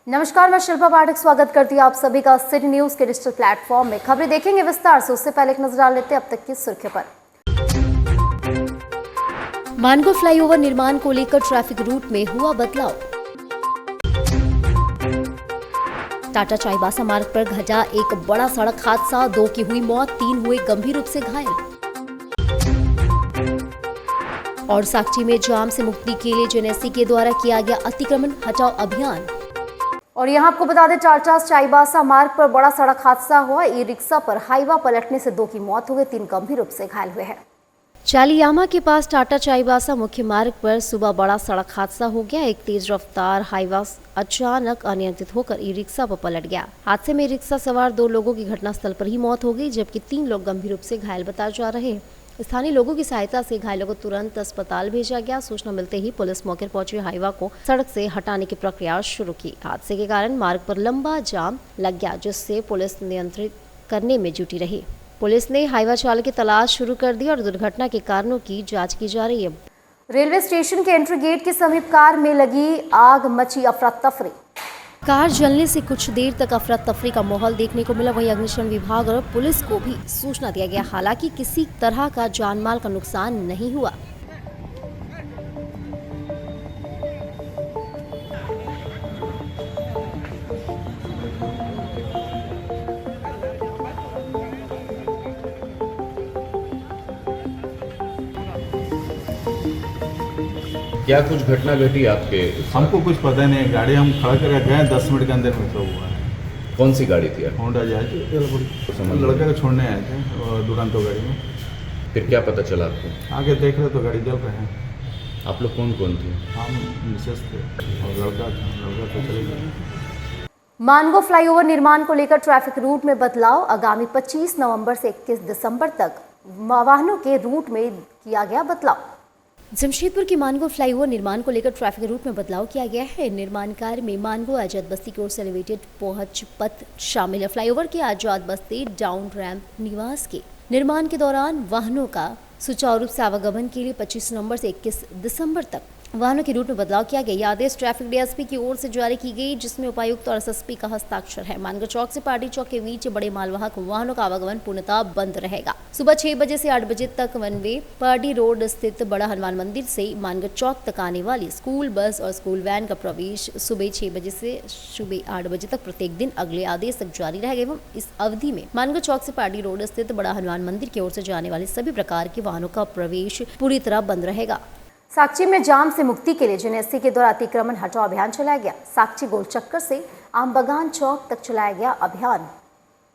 नमस्कार, मैं शिल्पा पाठक स्वागत करती हूँ आप सभी का सिटी न्यूज के डिजिटल प्लेटफॉर्म में। खबरें देखेंगे विस्तार से, उससे पहले एक नजर डाल लेते हैं अब तक की सुर्खियों पर। मानगो फ्लाईओवर निर्माण को लेकर ट्रैफिक रूट में हुआ बदलाव। टाटा चाईबासा मार्ग पर घटा एक बड़ा सड़क हादसा, 2 की हुई मौत, 3 हुए गंभीर रूप से घायल। और साक्ची में जाम से मुक्ति के लिए जेनेसी के द्वारा किया गया अतिक्रमण हटाओ अभियान। और यहाँ आपको बता दें, टाटा चाईबासा मार्ग पर बड़ा सड़क हादसा हुआ। ई रिक्शा पर हाईवा पलटने से 2 की मौत हो गई, 3 गंभीर रूप से घायल हुए हैं। चालियामा के पास टाटा चाईबासा मुख्य मार्ग पर सुबह बड़ा सड़क हादसा हो गया। एक तेज रफ्तार हाईवा अचानक अनियंत्रित होकर ई रिक्शा पर पलट गया। हादसे में रिक्शा सवार 2 लोगों की घटनास्थल पर ही मौत हो गई, जबकि 3 लोग गंभीर रूप से घायल बताए जा रहे हैं। स्थानीय लोगों की सहायता से घायलों को तुरंत अस्पताल भेजा गया। सूचना मिलते ही पुलिस मौके पर पहुंची, हाईवा को सड़क से हटाने की प्रक्रिया शुरू की। हादसे के कारण मार्ग पर लंबा जाम लग गया, जिससे पुलिस नियंत्रित करने में जुटी रही। पुलिस ने हाईवा चालक की तलाश शुरू कर दी और दुर्घटना के कारणों की जांच की जा रही है। रेलवे स्टेशन के एंट्री गेट के समीप कार में लगी आग, मची अफरा तफरी। कार जलने से कुछ देर तक अफरा तफरी का माहौल देखने को मिला। वहीं अग्निशमन विभाग और पुलिस को भी सूचना दिया गया। हालांकि किसी तरह का जानमाल का नुकसान नहीं हुआ। क्या कुछ घटना घटी आपके? हमको कुछ पता नहीं है। गाड़ी हम खड़ा करके गए, 10 मिनट के अंदर में तो हुआ है। कौन सी गाड़ी थी? होंडा जहाज, लड़का को छोड़ने आए थे दुरांतो गाड़ी में। फिर क्या पता चला आपको? आगे देख रहे तो गाड़ी जल रहे हैं। आप लोग कौन कौन थे? हम मिसेस थे और लड़का तो चले गए। मानगो फ्लाईओवर निर्माण को लेकर ट्रैफिक रूट में बदलाव। आगामी 25 नवंबर से 21 दिसंबर तक वाहनों के रूट में किया गया बदलाव। जमशेदपुर की मानगो फ्लाईओवर निर्माण को लेकर ट्रैफिक रूट में बदलाव किया गया है। निर्माण कार्य में मानगो आजाद बस्ती की ओर से एलिवेटेड पहुंच पथ शामिल है। फ्लाईओवर के आजाद बस्ती डाउन रैंप निवास के निर्माण के दौरान वाहनों का सुचारू रूप से आवागमन के लिए 25 नवंबर से 21 दिसंबर तक वाहनों के रूट में बदलाव किया गया। यह आदेश ट्रैफिक डीएसपी की ओर से जारी की गई, जिसमें उपायुक्त और एसएसपी का हस्ताक्षर है। मानगो चौक से पार्टी चौक के बीच बड़े मालवाहक वाहनों का आवागमन पूर्णतः बंद रहेगा। सुबह 6 बजे से 8 बजे तक वन वे पार्टी रोड स्थित बड़ा हनुमान मंदिर से मानगो चौक तक आने वाली स्कूल बस और स्कूल वैन का प्रवेश सुबह 6 बजे से सुबह 8 बजे तक प्रत्येक दिन अगले आदेश तक जारी रहेगा। एवं इस अवधि में मानगो चौक से पार्टी रोड स्थित बड़ा हनुमान मंदिर की ओर से जाने वाले सभी प्रकार के वाहनों का प्रवेश पूरी तरह बंद रहेगा। साक्ची में जाम से मुक्ति के लिए जेनेसी के द्वारा अतिक्रमण हटाओ अभियान चलाया गया। साक्ची गोल चक्कर से आम बगान चौक तक चलाया गया अभियान।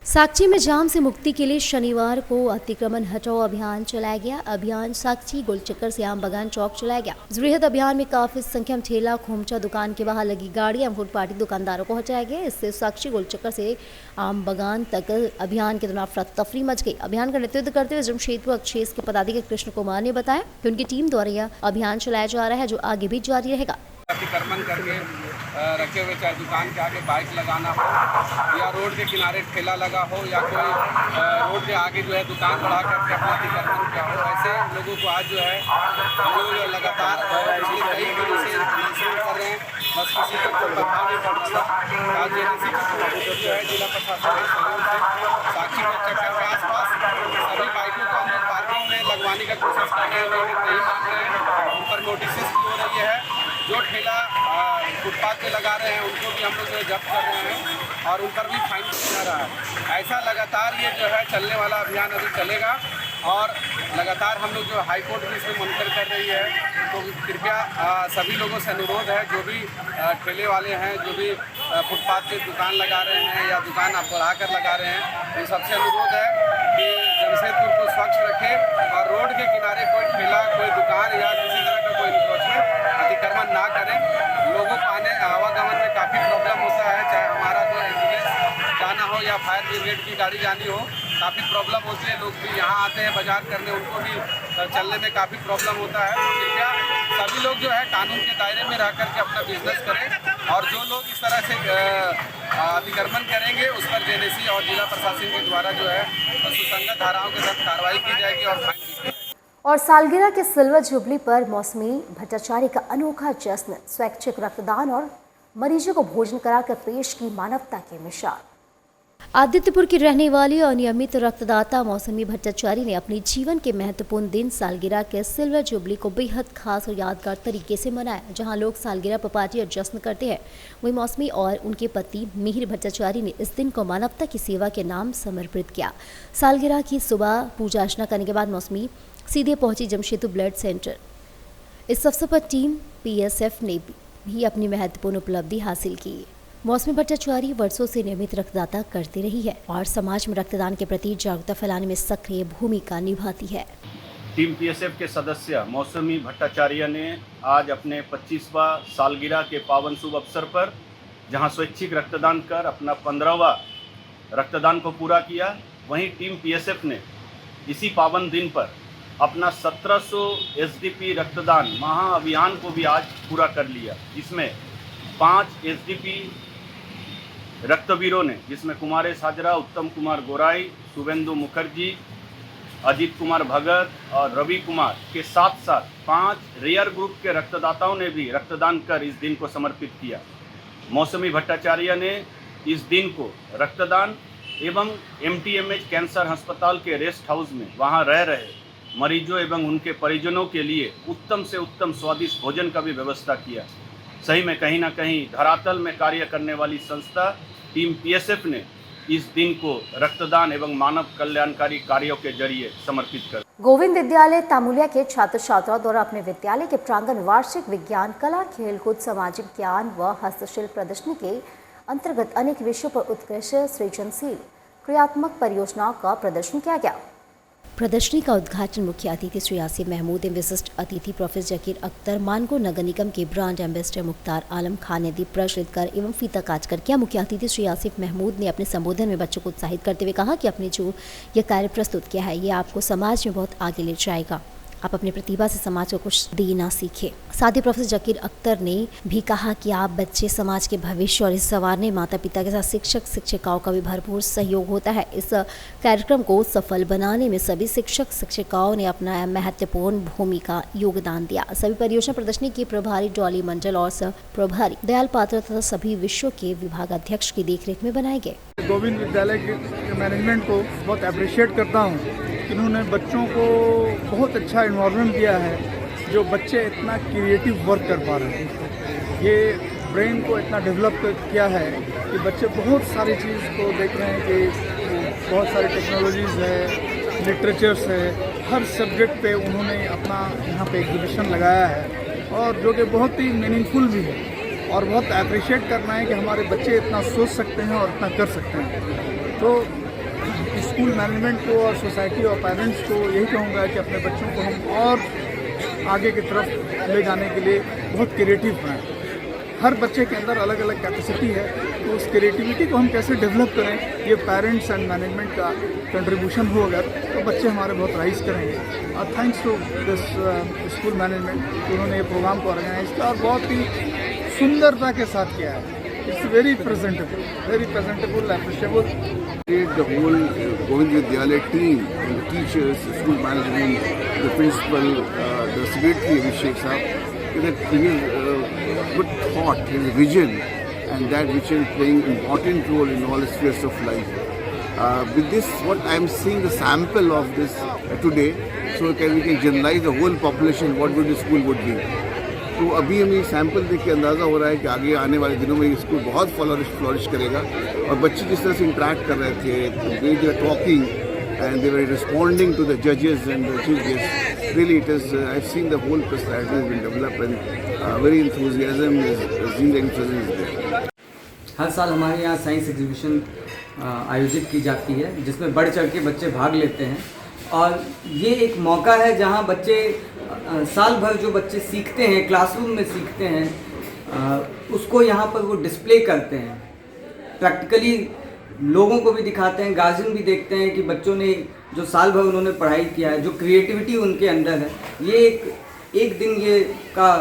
साक्ची में जाम से मुक्ति के लिए शनिवार को अतिक्रमण हटाओ अभियान चलाया गया। अभियान साक्ची गोल चक्कर से आम बगान चौक चलाया गया। इस वृहद अभियान में काफी संख्या में ठेला खोमचा दुकान के बाहर लगी गाड़ियां फुटपाटी दुकानदारों को हटाया गया। इससे साक्ची गोल चक्कर से आम बगान तक अभियान के दौरान अफरा तफरी मच गई। अभियान का नेतृत्व करते हुए जमशेदपुर एक्सेस के पदाधिकारी कृष्ण कुमार ने बताया कि उनकी टीम द्वारा यह अभियान चलाया जा रहा है, जो आगे भी जारी रहेगा। अतिक्रमण करके रखे हुए, चाहे दुकान के आगे बाइक लगाना हो या रोड के किनारे ठेला लगा हो या कोई रोड के आगे जो है दुकान बढ़ा करके अपना अतिक्रमण किया हो, ऐसे लोगों को आज जो है हम लोग लगातार पिछले कई दिनों से निरीक्षण कर रहे हैं। बस किसी को कोई प्रभाव नहीं पड़ रहा था। आज जो है जिला प्रशासन के सहयोग से साक्षी गोल चक्कर के आसपास सभी बाइकों को हम लोग पार्किंग में लगवाने का कोशिश कर रहे हैं। लोग नहीं मान रहे हैं, उन पर नोटिस हो रही है। जो ठेला फुटपाथ पे लगा रहे हैं उनको भी हम लोग जब्त कर रहे हैं और उन पर भी फाइन किया जा रहा है। ऐसा लगातार ये जो है चलने वाला अभियान अभी चलेगा और लगातार हम लोग जो हाई कोर्ट भी इसमें मॉनिटर कर रही है। तो कृपया सभी लोगों से अनुरोध है, जो भी ठेले वाले हैं, जो भी फुटपाथ पे दुकान लगा रहे हैं या दुकान आप बढ़ा कर लगा रहे हैं, इन सबसे अनुरोध है कि जमशेदपुर को स्वच्छ रखें और रोड के किनारे कोई ठेला, कोई दुकान या किसी तरह का कोई इंक्रोचमेंट अतिक्रमण ना करें। लोगों को आने आवागमन में काफ़ी प्रॉब्लम होता है, चाहे हमारा कोई एम्बुलेंस जाना हो या फायर ब्रिगेड की गाड़ी जानी हो, काफ़ी प्रॉब्लम होती है। लोग भी यहाँ आते हैं बाजार करने, उनको भी चलने में काफ़ी प्रॉब्लम होता है। तो कृपया सभी लोग जो है कानून के दायरे में रह करके अपना बिजनेस करें और जो लोग इस तरह से अतिक्रमण करेंगे उस पर जेनेसी और जिला प्रशासन के द्वारा जो है सुसंगत धाराओं के तहत कार्रवाई की जाएगी और फाइन दी जाएगी। और सालगिरह के सिल्वर जुबली पर मौसमी भट्टाचार्य का अनोखा जश्न, स्वैच्छिक रक्तदान और मरीजों को भोजन कराकर पेश की मानवता की मिसाल। आदित्यपुर की रहने वाली अनियमित रक्तदाता मौसमी भट्टाचार्य ने अपने जीवन के महत्वपूर्ण दिन सालगिरह के सिल्वर जुबली को बेहद खास और यादगार तरीके से मनाया। जहां लोग सालगिरह पर पार्टी और जश्न करते हैं, वहीं मौसमी और उनके पति मिहिर भट्टाचार्य ने इस दिन को मानवता की सेवा के नाम समर्पित किया। सालगिरह की सुबह पूजा अर्चना करने के बाद मौसमी सीधे पहुंची जमशेदपुर ब्लड सेंटर। इस अवसर पर टीम PSF ने भी अपनी महत्वपूर्ण उपलब्धि हासिल की। मौसमी भट्टाचार्य वर्षों से नियमित रक्तदाता करती रही है और समाज में रक्तदान के प्रति जागरूकता फैलाने में सक्रिय भूमिका निभाती है। टीम PSF के सदस्य मौसमी भट्टाचार्य ने आज अपने 25वां सालगिरह के पावन शुभ अवसर पर जहां स्वैच्छिक रक्तदान कर अपना 15वां रक्तदान को पूरा किया, वहीं टीम PSF ने इसी पावन दिन पर अपना 1700 SDP रक्तदान महाअभियान को भी आज पूरा कर लिया, जिसमें 5 SDP रक्तवीरों ने, जिसमें कुमारेश हाजरा, उत्तम कुमार गोराई, शुभेंदु मुखर्जी, अजीत कुमार भगत और रवि कुमार के साथ साथ 5 रेयर ग्रुप के रक्तदाताओं ने भी रक्तदान कर इस दिन को समर्पित किया। मौसमी भट्टाचार्य ने इस दिन को रक्तदान एवं MTMH कैंसर अस्पताल के रेस्ट हाउस में वहां रह रहे मरीजों एवं उनके परिजनों के लिए उत्तम से उत्तम स्वादिष्ट भोजन का भी व्यवस्था किया। सही में कहीं ना कहीं धरातल में कार्य करने वाली संस्था टीम PSF ने इस दिन को रक्तदान एवं मानव कल्याणकारी कार्यों के जरिए समर्पित कर। गोविंद विद्यालय तामुलिया के छात्र छात्राओं द्वारा अपने विद्यालय के प्रांगण वार्षिक विज्ञान, कला, खेलकूद, सामाजिक ज्ञान व हस्तशिल्प प्रदर्शनी के अंतर्गत अनेक विषयों पर उत्कृष्ट सृजनशील क्रियात्मक परियोजनाओं का प्रदर्शन किया गया। प्रदर्शनी का उद्घाटन मुख्य अतिथि श्री आसिफ महमूद एवं विशिष्ट अतिथि प्रोफेसर जकीर अख्तर, मानगो नगर निगम के ब्रांड एम्बेसडर मुख्तार आलम खान ने दीप प्रज्वलित कर एवं फीता काट कर किया। मुख्य अतिथि श्री आसिफ महमूद ने अपने संबोधन में बच्चों को उत्साहित करते हुए कहा कि आपने जो यह कार्य प्रस्तुत किया है, ये आपको समाज में बहुत आगे ले जाएगा। आप अपनी प्रतिभा से समाज को कुछ देना सीखें। साथ ही प्रोफेसर जकीर अख्तर ने भी कहा कि आप बच्चे समाज के भविष्य और इस संवारने माता पिता के साथ शिक्षक शिक्षिकाओं का भी भरपूर सहयोग होता है। इस कार्यक्रम को सफल बनाने में सभी शिक्षक शिक्षिकाओं ने अपना महत्वपूर्ण भूमिका योगदान दिया। सभी परियोजना प्रदर्शनी के प्रभारी डॉली मंडल और सह प्रभारी दयाल पात्र तथा सभी विषयों के विभागाध्यक्ष की देखरेख में बनाए गए। गोविंद विद्यालय के मैनेजमेंट को बहुत अप्रिशिएट करता हूँ। इन्होंने बच्चों को बहुत अच्छा इन्वायरमेंट दिया है, जो बच्चे इतना क्रिएटिव वर्क कर पा रहे हैं। ये ब्रेन को इतना डेवलप किया है कि बच्चे बहुत सारी चीज़ को देख रहे हैं कि बहुत सारी टेक्नोलॉजीज़ है, लिटरेचर्स है, हर सब्जेक्ट पे उन्होंने अपना यहाँ पे एग्जीबिशन लगाया है और जो कि बहुत ही मीनिंगफुल भी है और बहुत अप्रिशिएट करना है कि हमारे बच्चे इतना सोच सकते हैं और इतना कर सकते हैं। तो स्कूल मैनेजमेंट को और सोसाइटी और पेरेंट्स को यही कहूँगा कि अपने बच्चों को हम और आगे की तरफ ले जाने के लिए बहुत क्रिएटिव बनाएं। हर बच्चे के अंदर अलग अलग कैपेसिटी है, तो उस क्रिएटिविटी को हम कैसे डेवलप करें, ये पेरेंट्स एंड मैनेजमेंट का कंट्रीब्यूशन हो अगर, तो बच्चे हमारे बहुत राइज करेंगे। और thanks to this school management, उन्होंने ये प्रोग्राम को ऑर्गेनाइज किया और बहुत ही सुंदरता के साथ किया है। It's very presentable, appreciable. The whole Govind Vidyalaya team, the teachers, the school management, the principal, the secretary Abhishek Saab, that his good thought, his vision, and that which is playing important role in all spheres of life. With this, what I am seeing the sample of this today, so we can generalize the whole population what would the school would be. तो अभी हमें sample देख के अंदाज़ा हो रहा है कि आगे आने वाले दिनों में स्कूल बहुत फ्लॉरिश करेगा और बच्चे जिस तरह से इंटरेक्ट कर रहे थे, they were talking and they were responding to the जजेस and the chief guest, really it is I have seen the whole personality has been developed and very enthusiasm is seen the presence there. हर साल हमारे यहाँ science exhibition आयोजित की जाती है, जिसमें बढ़ चढ़ के बच्चे भाग लेते हैं और ये एक मौका है जहाँ बच्चे साल भर जो बच्चे सीखते हैं, क्लासरूम में सीखते हैं, उसको यहाँ पर वो डिस्प्ले करते हैं, प्रैक्टिकली लोगों को भी दिखाते हैं, गार्जियन भी देखते हैं कि बच्चों ने जो साल भर उन्होंने पढ़ाई किया है, जो क्रिएटिविटी उनके अंदर है, ये एक दिन ये का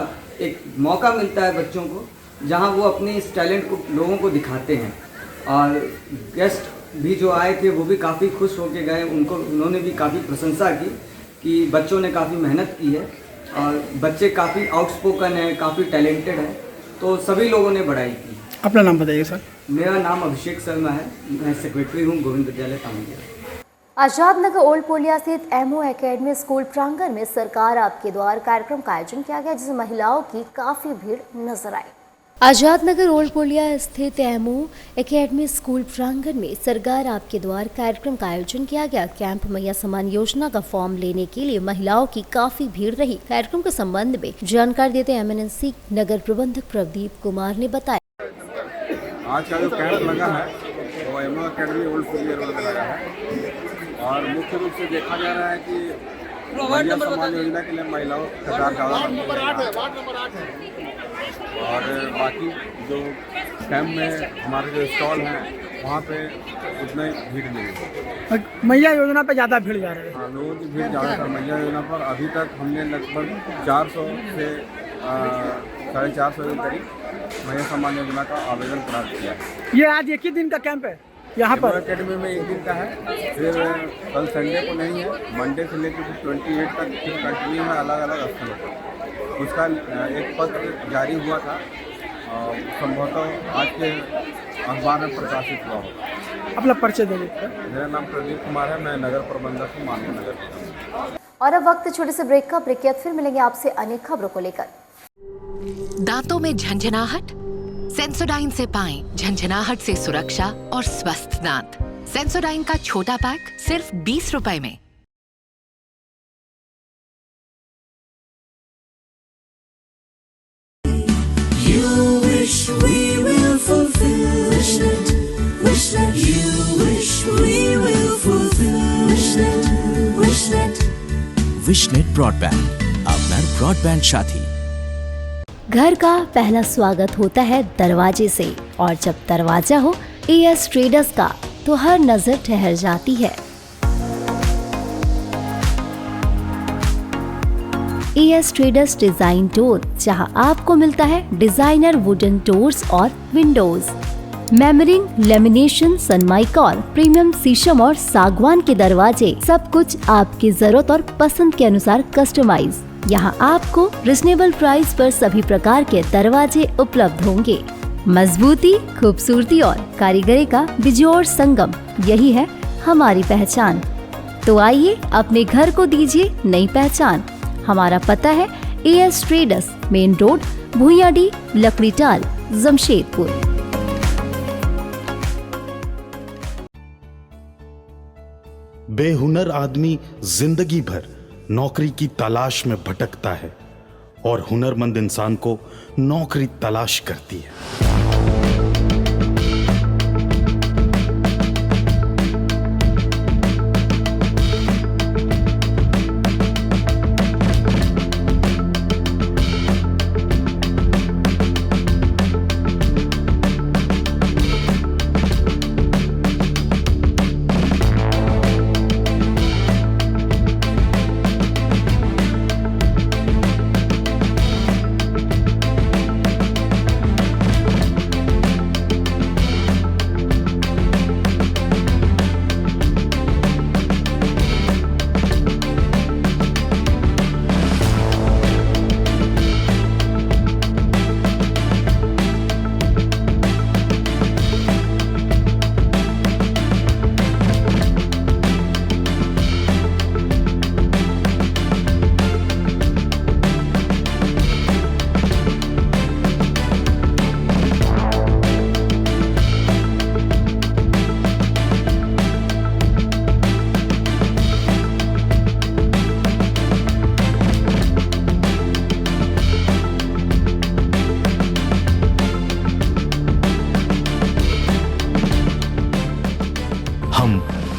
एक मौका मिलता है बच्चों को, जहाँ वो अपने इस टैलेंट को लोगों को दिखाते हैं। और गेस्ट भी जो आए थे वो भी काफ़ी खुश होके गए, उन्होंने भी काफ़ी प्रशंसा की कि बच्चों ने काफ़ी मेहनत की है और बच्चे काफ़ी आउटस्पोकन है, काफ़ी टैलेंटेड है। तो सभी लोगों ने बढ़ाई की। अपना नाम बताइए सर। मेरा नाम अभिषेक शर्मा है, मैं सेक्रेटरी हूँ गोविंद विद्यालय तामुलिया। आजाद नगर ओल्ड पोलिया स्थित एमओ एकेडमी स्कूल प्रांगण में सरकार आपके द्वार कार्यक्रम का आयोजन किया गया, जिसमें महिलाओं की काफी भीड़ नजर आई। आजाद नगर ओल्ड पोलिया स्थित एमओ एकेडमी स्कूल प्रांगण में सरकार आपके द्वार कार्यक्रम का आयोजन किया गया। कैंप मैया सम्मान योजना का फॉर्म लेने के लिए महिलाओं की काफी भीड़ रही। कार्यक्रम के संबंध में जानकारी देते एमएनसी नगर प्रबंधक प्रदीप कुमार ने बताया। आज का जो कैंप लगा है वो MO academy old Poliya road में लगा है और मुख्य रूप से देखा जा रहा है कि मैया सम्मान योजना के लिए महिलाओं कतार ज़्यादा और बाकी जो कैंप में हमारे जो स्टॉल हैं वहाँ पे उतना ही भीड़ नहीं है। मैया योजना पे ज़्यादा भीड़ जा रही है। हाँ, लोगों की भीड़ ज़्यादा है मैया योजना पर। अभी तक हमने लगभग 400 से 450 के करीब मैया सम्मान योजना का आवेदन प्राप्त किया है। ये आज एक ही दिन का कैंप है यहाँ पर एकेडमी में एक दिन का है, फिर कल संडे को नहीं है, मंडे से लेकर 28 तक फिर कंटिन्यू है अलग अलग स्थलों पर। उसका एक पत्र जारी हुआ था, संभवतः आज के अखबार में प्रकाशित हुआ होगा। अपना परिचय दे दीजिए। मेरा नाम प्रदीप कुमार है, मैं नगर प्रबंधक हूँ मानव नगर निगम। और अब वक्त छोटे से ब्रेक का। ब्रेक के बाद फिर मिलेंगे आपसे अनेक खबरों को लेकर। दांतों में झंझनाहट? सेंसोडाइन से पाएं झंझनाहट से सुरक्षा और स्वस्थ दांत। सेंसोडाइन का छोटा पैक सिर्फ 20 रुपए में। विशनेट ब्रॉडबैंड, আপনার ब्रॉडबैंड साथी। घर का पहला स्वागत होता है दरवाजे से, और जब दरवाजा हो एएस ट्रेडर्स का तो हर नजर ठहर जाती है। एएस ट्रेडर्स डिजाइन डोर, जहां आपको मिलता है डिजाइनर वुडन डोर्स और विंडोज, मेमरिंग, लेमिनेशन, सनमाइका, प्रीमियम शीशम और सागवान के दरवाजे, सब कुछ आपकी जरूरत और पसंद के अनुसार कस्टमाइज। यहाँ आपको रिजनेबल प्राइस पर सभी प्रकार के दरवाजे उपलब्ध होंगे। मजबूती, खूबसूरती और कारीगरी का बिजोड़ संगम, यही है हमारी पहचान। तो आइए अपने घर को दीजिए नई पहचान। हमारा पता है AS traders, main road, Bhuiyadih, Lakdital, Jamshedpur. बेहुनर आदमी जिंदगी भर नौकरी की तलाश में भटकता है और हुनरमंद इंसान को नौकरी तलाश करती है।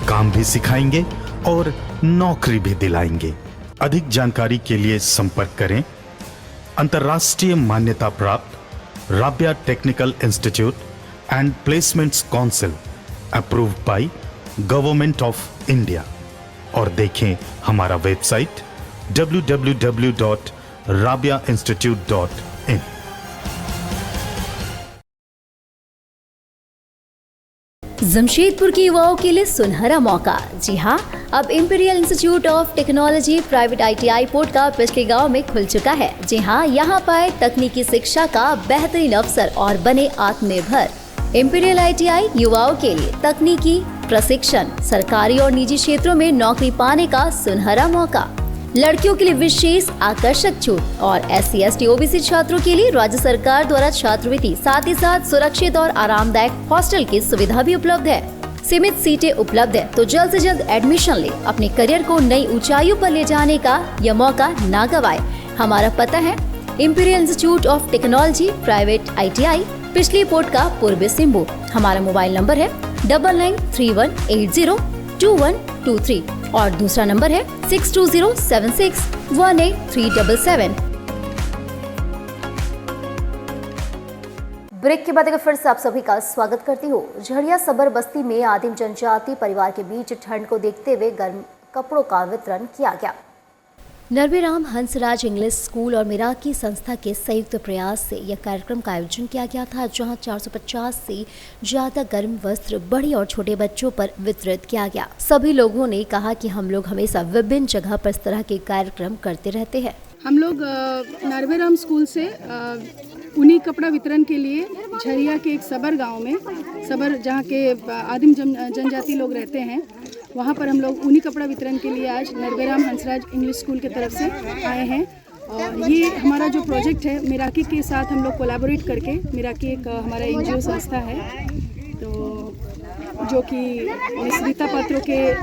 काम भी सिखाएंगे और नौकरी भी दिलाएंगे। अधिक जानकारी के लिए संपर्क करें अंतर्राष्ट्रीय मान्यता प्राप्त Rabia technical institute and placements council, approved by government of India, और देखें हमारा वेबसाइट www.rabiainstitute.in। जमशेदपुर के युवाओं के लिए सुनहरा मौका। जी हाँ, अब imperial institute of technology private ITI port का पिछले गांव में खुल चुका है। जी हाँ, यहाँ पाए तकनीकी शिक्षा का बेहतरीन अवसर और बने आत्मनिर्भर। इंपीरियल ITI युवाओं के लिए तकनीकी प्रशिक्षण, सरकारी और निजी क्षेत्रों में नौकरी पाने का सुनहरा मौका। लड़कियों के लिए विशेष आकर्षक छूट और SC ST OBC छात्रों के लिए राज्य सरकार द्वारा छात्रवृत्ति, साथ ही साथ सुरक्षित और आरामदायक हॉस्टल की सुविधा भी उपलब्ध है। सीमित सीटें उपलब्ध है, तो जल्द से जल्द एडमिशन ले, अपने करियर को नई ऊंचाइयों पर ले जाने का यह मौका ना गवाए। हमारा पता है imperial institute of technology private ITI, पिछली पोर्ट का पूर्वी सिंहभूम। हमारा मोबाइल नंबर है 9931802123 और दूसरा नंबर है 6207618377। ब्रेक के बाद एक फिर से आप सभी का स्वागत करती हूँ। झड़िया सबर बस्ती में आदिम जनजाति परिवार के बीच ठंड को देखते हुए गर्म कपड़ों का वितरण किया गया। नरवेराम हंसराज इंग्लिश स्कूल और मिराकी संस्था के संयुक्त प्रयास से यह कार्यक्रम का आयोजन किया गया था, जहां 450 से ज्यादा गर्म वस्त्र बड़े और छोटे बच्चों पर वितरित किया गया। सभी लोगों ने कहा कि हम लोग हमेशा विभिन्न जगह पर इस तरह के कार्यक्रम करते रहते हैं। हम लोग नरवेराम स्कूल से ऊनी कपड़ा वितरण के लिए झरिया के एक सबर गांव में, सबर जहां के आदिम जनजाति लोग रहते हैं, वहाँ पर हम लोग ऊनी कपड़ा वितरण के लिए आज नरवेराम हंसराज इंग्लिश स्कूल की तरफ से आए हैं। और ये हमारा जो प्रोजेक्ट है मिराकी के साथ हम लोग कोलैबोरेट करके, मिराकी एक हमारा NGO संस्था है तो जो कि मिस रीता पात्रों के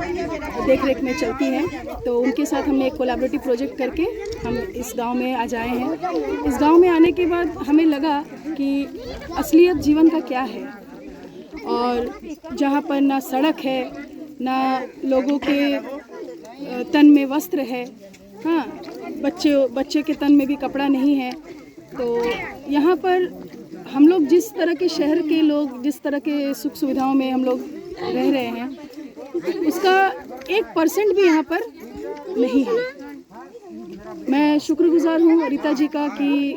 देखरेख में चलती है, तो उनके साथ हमने एक कोलैबोरेटिव प्रोजेक्ट करके हम इस गांव में आज आए हैं। इस गांव में आने के बाद हमें लगा कि असलियत जीवन का क्या है, और जहाँ पर ना सड़क है, ना लोगों के तन में वस्त्र है, हाँ बच्चे के तन में भी कपड़ा नहीं है, तो यहाँ पर हम लोग जिस तरह के शहर के लोग जिस तरह के सुख सुविधाओं में हम लोग रह रहे हैं, उसका 1% भी यहाँ पर नहीं है। मैं शुक्रगुजार हूँ रीता जी का कि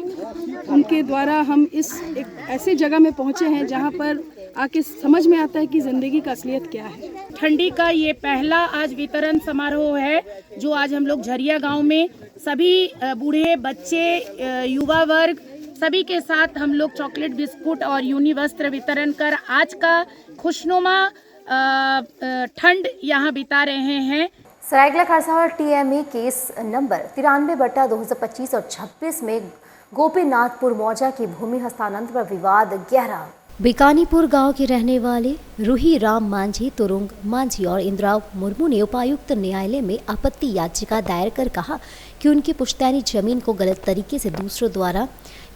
उनके द्वारा हम इस एक ऐसे जगह में पहुँचे हैं जहाँ पर आके समझ में आता है कि ज़िंदगी का असलियत क्या है। ठंडी का ये पहला आज वितरण समारोह है जो आज हम लोग झरिया गांव में सभी बूढ़े बच्चे युवा वर्ग सभी के साथ हम लोग चॉकलेट बिस्कुट और यूनी वस्त्र वितरण कर आज का खुशनुमा ठंड यहाँ बिता रहे हैं। Saraikela Kharsawan TME case number 93/2025 और 26 में गोपीनाथपुर मौजा की भूमि हस्तांतरण पर विवाद गहरा। बीकानीपुर गांव के रहने वाले रूही राम मांझी, तुरुंग मांझी और इंद्राव मुर्मू ने उपायुक्त न्यायालय में आपत्ति याचिका दायर कर कहा कि उनकी पुश्तैनी जमीन को गलत तरीके से दूसरों द्वारा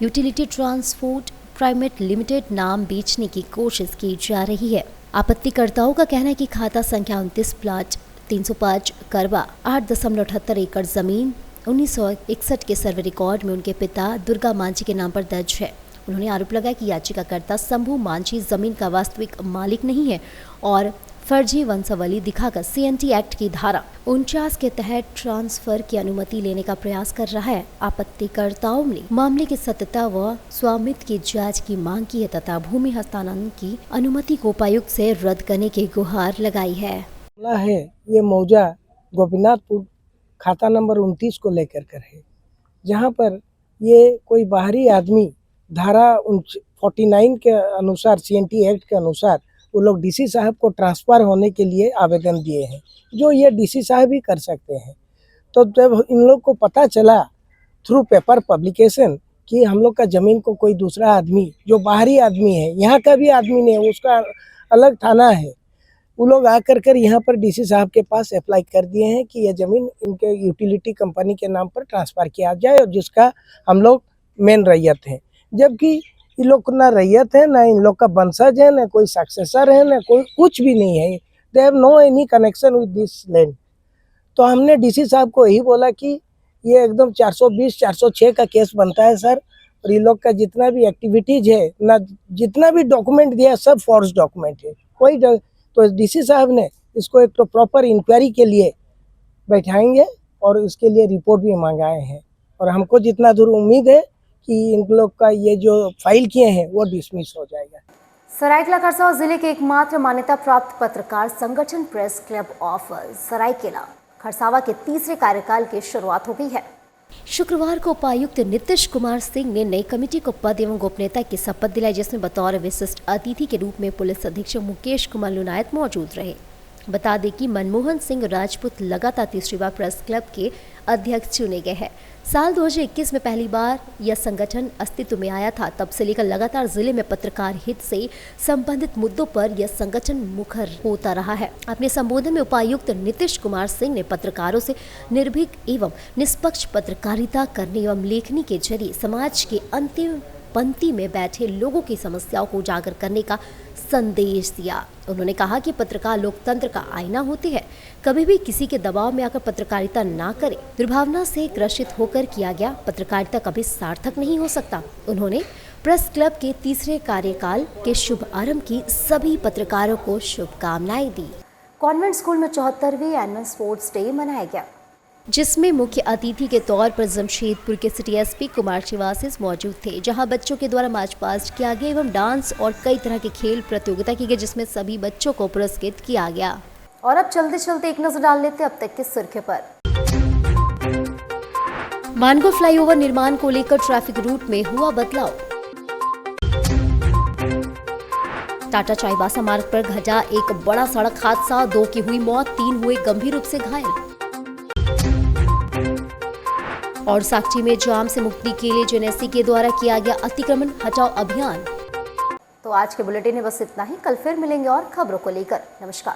यूटिलिटी ट्रांसपोर्ट प्राइवेट लिमिटेड नाम बेचने की कोशिश की जा रही है। आपत्तिकर्ताओं का कहना है कि खाता संख्या 29 प्लाट 305 करवा 8.78 एकड़ जमीन 1961 के सर्वे रिकॉर्ड में उनके पिता दुर्गा मांझी के नाम पर दर्ज है। उन्होंने आरोप लगाया कि याचिकाकर्ता शंभू मांझी जमीन का वास्तविक मालिक नहीं है और फर्जी वंशावली दिखाकर CNT एक्ट की धारा 49 के तहत ट्रांसफर की अनुमति लेने का प्रयास कर रहा है। आपत्तिकर्ताओं ने मामले की सत्यता व स्वामित्व की जांच की मांग की है तथा भूमि हस्तांतरण की अनुमति को उपायुक्त से रद्द करने की गुहार लगाई है। ये मौजा गोपीनाथपुर खाता नंबर 29 को लेकर कर है, जहाँ पर ये कोई बाहरी आदमी धारा 49 के अनुसार CNT एक्ट के अनुसार वो लोग DC साहब को ट्रांसफ़र होने के लिए आवेदन दिए हैं, जो ये DC साहब ही कर सकते हैं। तो जब इन लोग को पता चला थ्रू पेपर पब्लिकेशन कि हम लोग का ज़मीन को कोई दूसरा आदमी जो बाहरी आदमी है, यहाँ का भी आदमी नहीं, उसका अलग थाना है, वो लोग आकर कर यहाँ पर DC साहब के पास अप्लाई कर दिए हैं कि यह ज़मीन इनके यूटिलिटी कंपनी के नाम पर ट्रांसफ़र किया जाए और जिसका हम लोग मेन रैयत हैं। जबकि इन लोग ना रैयत है, ना इन लोग का वंशज है, ना कोई सक्सेसर है, ना कोई कुछ भी नहीं है। They have no any connection with this land. तो हमने DC साहब को यही बोला कि ये एकदम 420 406 का केस बनता है सर, और ये लोग का जितना भी एक्टिविटीज़ है, ना जितना भी डॉक्यूमेंट दिया सब फॉर्ज डॉक्यूमेंट है कोई। तो DC साहब ने इसको एक तो प्रॉपर इंक्वायरी के लिए बैठाएंगे और इसके लिए रिपोर्ट भी मंगाए हैं, और हमको जितना दूर उम्मीद है कि इन लोग का ये जो फाइल किए हैं वो डिसमिस हो जाएगा। सरायकेला खरसावां जिले के एकमात्र मान्यता प्राप्त पत्रकार संगठन press club of Saraikela Kharsawan के तीसरे कार्यकाल की शुरुआत हो गई है। शुक्रवार को उपायुक्त नीतीश कुमार सिंह ने नई कमेटी को पद एवं गोपनीयता की शपथ दिलाई, जिसमें बतौर विशिष्ट अतिथि के रूप में पुलिस अधीक्षक मुकेश कुमार लुनायत मौजूद रहे। बता दें कि मनमोहन सिंह राजपूत लगातार तीसरी बार प्रेस क्लब के अध्यक्ष चुने गए हैं। साल 2021 में पहली बार यह संगठन अस्तित्व में आया था। तब से लेकर लगातार जिले में पत्रकार हित से संबंधित मुद्दों पर यह संगठन मुखर होता रहा है। अपने संबोधन में उपायुक्त नीतीश कुमार सिंह ने पत्रकारों से निर्भीक एवं निष्पक्ष पत्रकारिता करने एवं लेखनी के जरिए समाज के अंतिम पंक्ति में बैठे लोगों की समस्याओं को उजागर करने का संदेश दिया। उन्होंने कहा कि पत्रकार लोकतंत्र का आईना होते हैं। कभी भी किसी के दबाव में आकर पत्रकारिता ना करें। दुर्भावना से ग्रसित होकर किया गया पत्रकारिता कभी सार्थक नहीं हो सकता। उन्होंने प्रेस क्लब के तीसरे कार्यकाल के शुभ आरंभ की सभी पत्रकारों को शुभकामनाएं दी। कॉन्वेंट स्कूल में 74वें एनुअल स्पोर्ट्स डे मनाया गया, जिसमें मुख्य अतिथि के तौर पर जमशेदपुर के सिटी एसपी कुमार शिवासिस मौजूद थे, जहां बच्चों के द्वारा मार्च पास्ट किया गया एवं डांस और कई तरह के खेल प्रतियोगिता की गई, जिसमें सभी बच्चों को पुरस्कृत किया गया। और अब चलते चलते एक नजर डाल लेते अब तक की सुर्खियों पर। मानगो फ्लाईओवर निर्माण को लेकर ट्रैफिक रूट में हुआ बदलाव। टाटा चाईबासा मार्ग पर घटा एक बड़ा सड़क हादसा, 2 की हुई मौत, 3 हुए गंभीर रूप से घायल। और साक्ची में जाम से मुक्ति के लिए जेएनएससी के द्वारा किया गया अतिक्रमण हटाओ अभियान। तो आज के बुलेटिन में बस इतना ही। कल फिर मिलेंगे और खबरों को लेकर। नमस्कार।